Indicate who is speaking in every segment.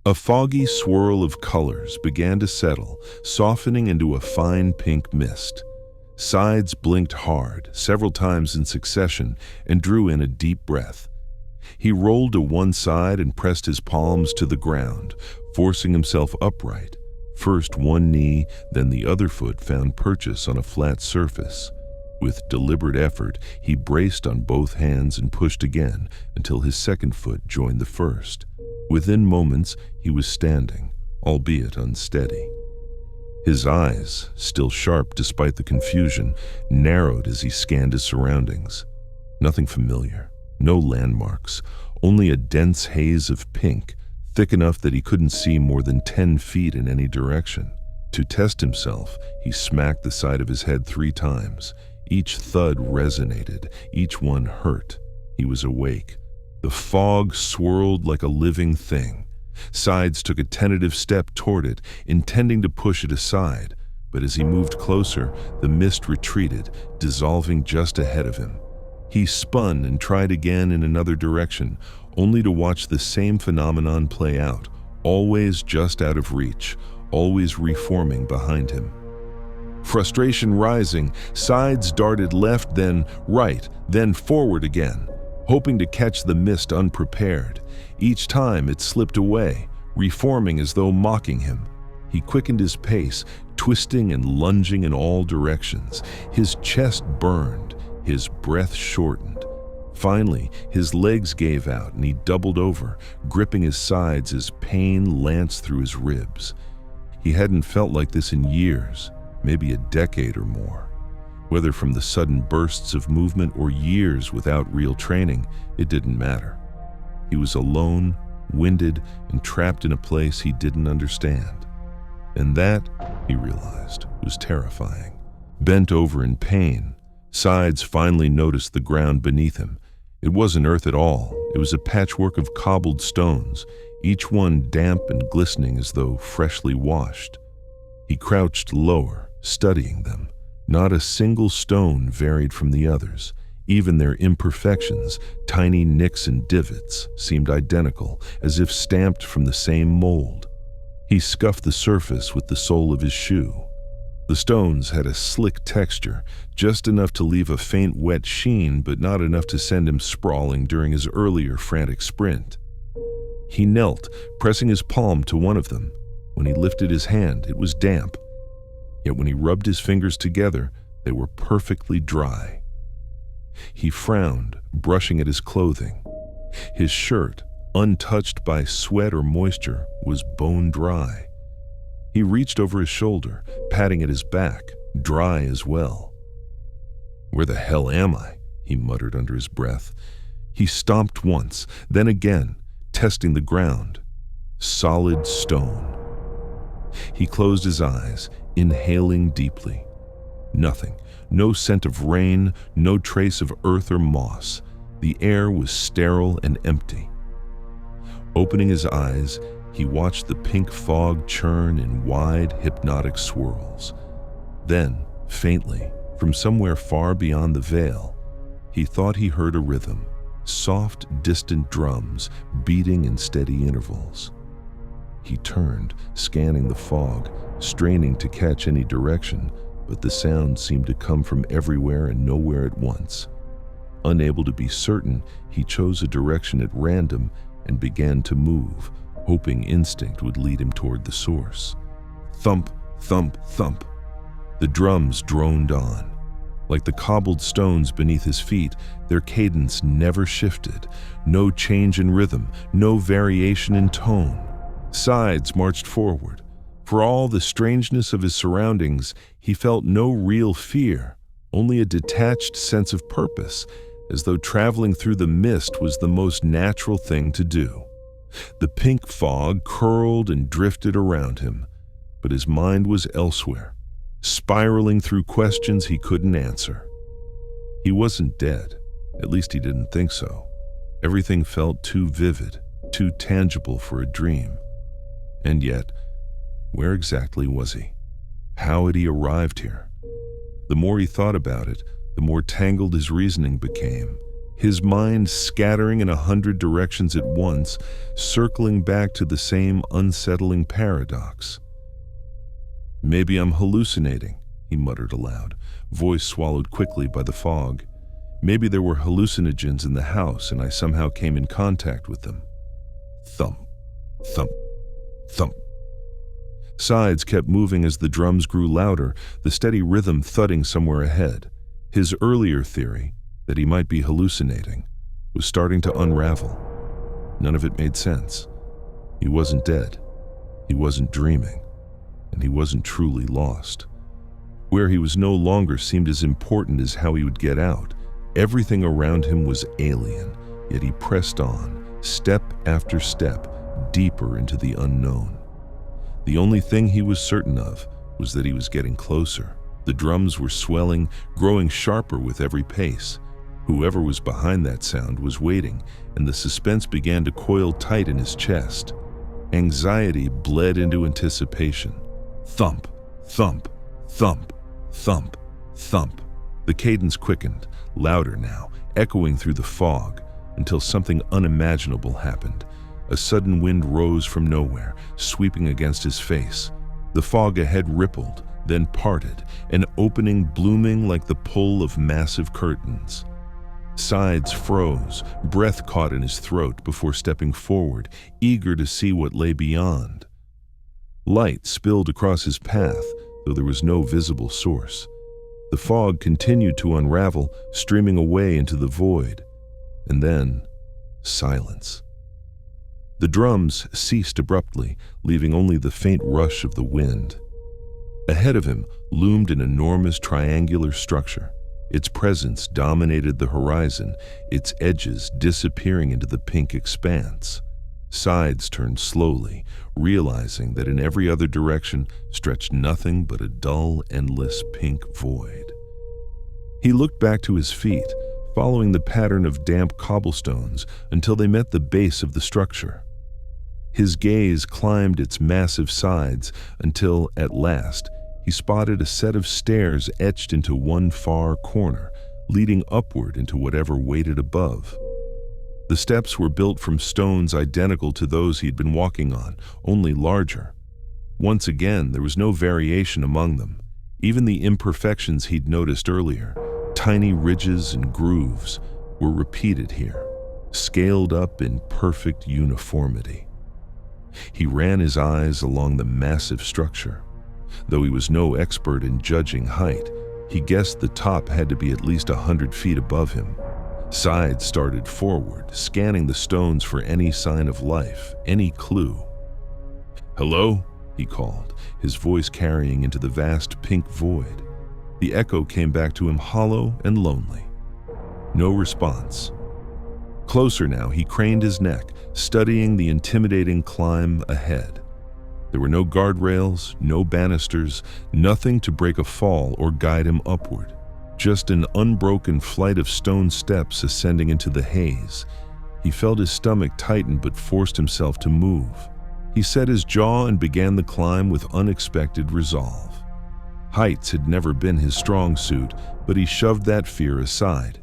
Speaker 1: A foggy swirl of colors began to settle, softening into a fine pink mist. Sides blinked hard, several times in succession, and drew in a deep breath. He rolled to one side and pressed his palms to the ground, forcing himself upright. First one knee, then the other foot found purchase on a flat surface. With deliberate effort, he braced on both hands and pushed again until his second foot joined the first. Within moments, he was standing, albeit unsteady. His eyes, still sharp despite the confusion, narrowed as he scanned his surroundings. Nothing familiar, no landmarks, only a dense haze of pink, thick enough that he couldn't see more than 10 feet in any direction. To test himself, he smacked the side of his head 3 times. Each thud resonated, each one hurt. He was awake. The fog swirled like a living thing. Sides took a tentative step toward it, intending to push it aside, but as he moved closer, the mist retreated, dissolving just ahead of him. He spun and tried again in another direction, only to watch the same phenomenon play out, always just out of reach, always reforming behind him. Frustration rising, Sides darted left, then right, then forward again, hoping to catch the mist unprepared. Each time it slipped away, reforming as though mocking him. He quickened his pace, twisting and lunging in all directions. His chest burned, his breath shortened. Finally, his legs gave out and he doubled over, gripping his sides as pain lanced through his ribs. He hadn't felt like this in years, maybe a decade or more. Whether from the sudden bursts of movement or years without real training, it didn't matter. He was alone, winded, and trapped in a place he didn't understand. And that, he realized, was terrifying. Bent over in pain, Sides finally noticed the ground beneath him. It wasn't earth at all. It was a patchwork of cobbled stones, each one damp and glistening as though freshly washed. He crouched lower, studying them. Not a single stone varied from the others. Even their imperfections, tiny nicks and divots, seemed identical, as if stamped from the same mold. He scuffed the surface with the sole of his shoe. The stones had a slick texture, just enough to leave a faint wet sheen, but not enough to send him sprawling during his earlier frantic sprint. He knelt, pressing his palm to one of them. When he lifted his hand, it was damp. Yet when he rubbed his fingers together, they were perfectly dry. He frowned, brushing at his clothing. His shirt, untouched by sweat or moisture, was bone dry. He reached over his shoulder, patting at his back, dry as well. "Where the hell am I?" he muttered under his breath. He stomped once, then again, testing the ground. Solid stone. He closed his eyes, inhaling deeply. Nothing. No scent of rain, no trace of earth or moss. The air was sterile and empty. Opening his eyes, he watched the pink fog churn in wide, hypnotic swirls. Then, faintly, from somewhere far beyond the veil, he thought he heard a rhythm, soft, distant drums beating in steady intervals. He turned, scanning the fog, straining to catch any direction, but the sound seemed to come from everywhere and nowhere at once. Unable to be certain, he chose a direction at random and began to move, hoping instinct would lead him toward the source. Thump, thump, thump. The drums droned on. Like the cobbled stones beneath his feet, their cadence never shifted. No change in rhythm, no variation in tone. Sides marched forward. For all the strangeness of his surroundings, he felt no real fear, only a detached sense of purpose, as though traveling through the mist was the most natural thing to do. The pink fog curled and drifted around him, but his mind was elsewhere, spiraling through questions he couldn't answer. He wasn't dead, at least he didn't think so. Everything felt too vivid, too tangible for a dream. And yet, where exactly was he? How had he arrived here? The more he thought about it, the more tangled his reasoning became. his mind scattering in 100 directions at once, circling back to the same unsettling paradox. "Maybe I'm hallucinating," he muttered aloud, voice swallowed quickly by the fog. "Maybe there were hallucinogens in the house and I somehow came in contact with them." Thump, thump, thump. Sides kept moving as the drums grew louder, the steady rhythm thudding somewhere ahead. His earlier theory, that he might be hallucinating, was starting to unravel. None of it made sense. He wasn't dead. He wasn't dreaming. And he wasn't truly lost. Where he was no longer seemed as important as how he would get out. Everything around him was alien, yet he pressed on, step after step, deeper into the unknown. The only thing he was certain of was that he was getting closer. The drums were swelling, growing sharper with every pace. Whoever was behind that sound was waiting, and the suspense began to coil tight in his chest. Anxiety bled into anticipation. Thump, thump, thump, thump, thump. The cadence quickened, louder now, echoing through the fog, until something unimaginable happened. A sudden wind rose from nowhere, sweeping against his face. The fog ahead rippled, then parted, an opening blooming like the pull of massive curtains. Sides froze, breath caught in his throat before stepping forward, eager to see what lay beyond. Light spilled across his path, though there was no visible source. The fog continued to unravel, streaming away into the void. And then, silence. The drums ceased abruptly, leaving only the faint rush of the wind. Ahead of him loomed an enormous triangular structure. Its presence dominated the horizon, its edges disappearing into the pink expanse. Sides turned slowly, realizing that in every other direction stretched nothing but a dull, endless pink void. He looked back to his feet, following the pattern of damp cobblestones until they met the base of the structure. His gaze climbed its massive sides until, at last, he spotted a set of stairs etched into one far corner, leading upward into whatever waited above. The steps were built from stones identical to those he'd been walking on, only larger. Once again, there was no variation among them. Even the imperfections he'd noticed earlier, tiny ridges and grooves, were repeated here, scaled up in perfect uniformity. He ran his eyes along the massive structure. Though he was no expert in judging height, he guessed the top had to be at least 100 feet above him. Sides started forward, scanning the stones for any sign of life, any clue. "Hello?" he called, his voice carrying into the vast pink void. The echo came back to him hollow and lonely. No response. Closer now, he craned his neck, studying the intimidating climb ahead. There were no guardrails, no banisters, nothing to break a fall or guide him upward. Just an unbroken flight of stone steps ascending into the haze. He felt his stomach tighten but forced himself to move. He set his jaw and began the climb with unexpected resolve. Heights had never been his strong suit, but he shoved that fear aside.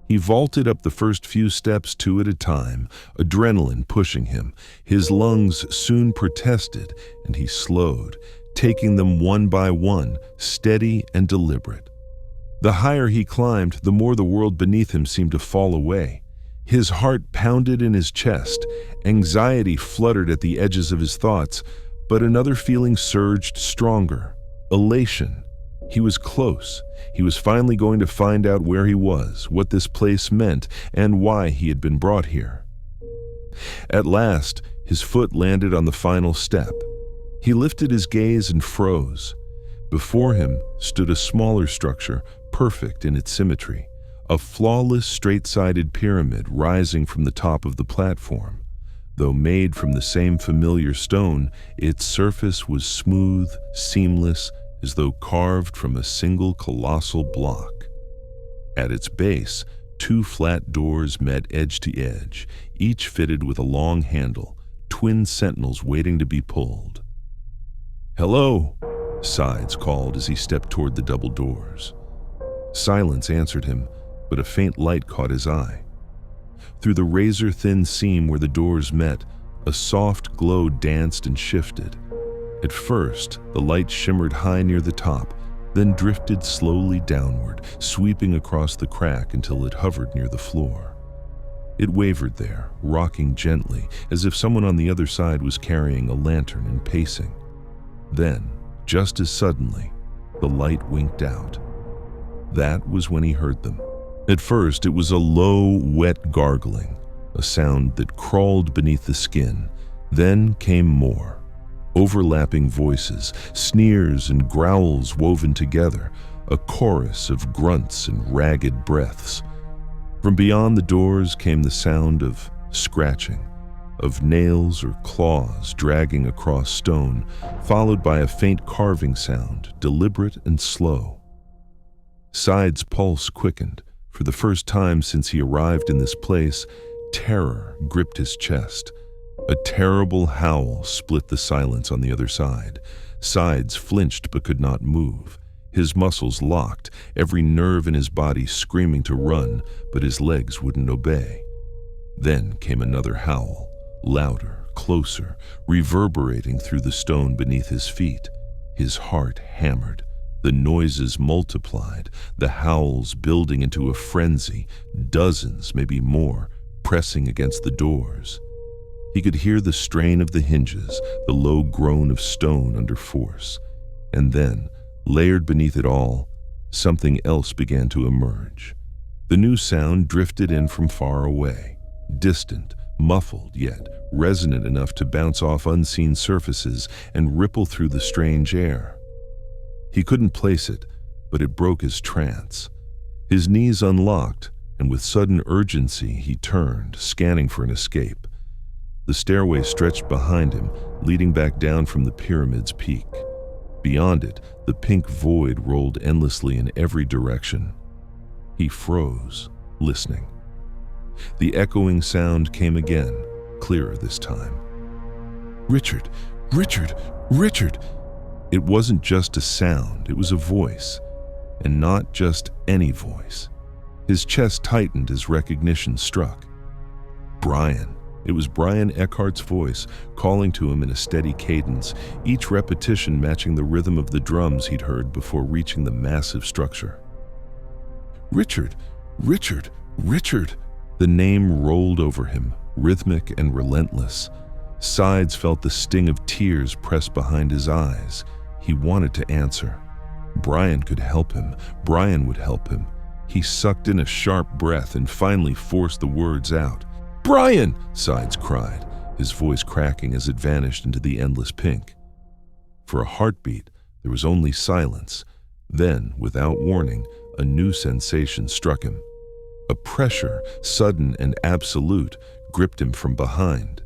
Speaker 1: He vaulted up the first few steps two at a time, adrenaline pushing him. His lungs soon protested, and he slowed, taking them one by one, steady and deliberate. The higher he climbed, the more the world beneath him seemed to fall away. His heart pounded in his chest, anxiety fluttered at the edges of his thoughts, but another feeling surged stronger, elation. He was close. He was finally going to find out where he was, what this place meant, and why he had been brought here. At last, his foot landed on the final step. He lifted his gaze and froze. Before him stood a smaller structure, perfect in its symmetry, a flawless straight-sided pyramid rising from the top of the platform. Though made from the same familiar stone, its surface was smooth, seamless, as though carved from a single colossal block. At its base, two flat doors met edge to edge, each fitted with a long handle, twin sentinels waiting to be pulled. "Hello," Sides called as he stepped toward the double doors. Silence answered him, but a faint light caught his eye. Through the razor-thin seam where the doors met, a soft glow danced and shifted. At first, the light shimmered high near the top, then drifted slowly downward, sweeping across the crack until it hovered near the floor. It wavered there, rocking gently, as if someone on the other side was carrying a lantern and pacing. Then, just as suddenly, the light winked out. That was when he heard them. At first, it was a low, wet gargling, a sound that crawled beneath the skin. Then came more. Overlapping voices, sneers and growls woven together, a chorus of grunts and ragged breaths. From beyond the doors came the sound of scratching, of nails or claws dragging across stone, followed by a faint carving sound, deliberate and slow. Side's pulse quickened. For the first time since he arrived in this place, terror gripped his chest. A terrible howl split the silence on the other side. Sides flinched but could not move. His muscles locked, every nerve in his body screaming to run, but his legs wouldn't obey. Then came another howl, louder, closer, reverberating through the stone beneath his feet. His heart hammered. The noises multiplied, the howls building into a frenzy, dozens, maybe more, pressing against the doors. He could hear the strain of the hinges, the low groan of stone under force. And then, layered beneath it all, something else began to emerge. The new sound drifted in from far away, distant, muffled, yet resonant enough to bounce off unseen surfaces and ripple through the strange air. He couldn't place it, but it broke his trance. His knees unlocked, and with sudden urgency he turned, scanning for an escape. The stairway stretched behind him, leading back down from the pyramid's peak. Beyond it, the pink void rolled endlessly in every direction. He froze, listening. The echoing sound came again, clearer this time. "Richard! Richard! Richard!" It wasn't just a sound, it was a voice. And not just any voice. His chest tightened as recognition struck. Brian. It was Brian Eckhart's voice, calling to him in a steady cadence, each repetition matching the rhythm of the drums he'd heard before reaching the massive structure. "Richard! Richard! Richard!" The name rolled over him, rhythmic and relentless. Sides felt the sting of tears pressed behind his eyes. He wanted to answer. Brian could help him. Brian would help him. He sucked in a sharp breath and finally forced the words out. "Brian!" Sides cried, his voice cracking as it vanished into the endless pink. For a heartbeat, there was only silence. Then, without warning, a new sensation struck him. A pressure, sudden and absolute, gripped him from behind.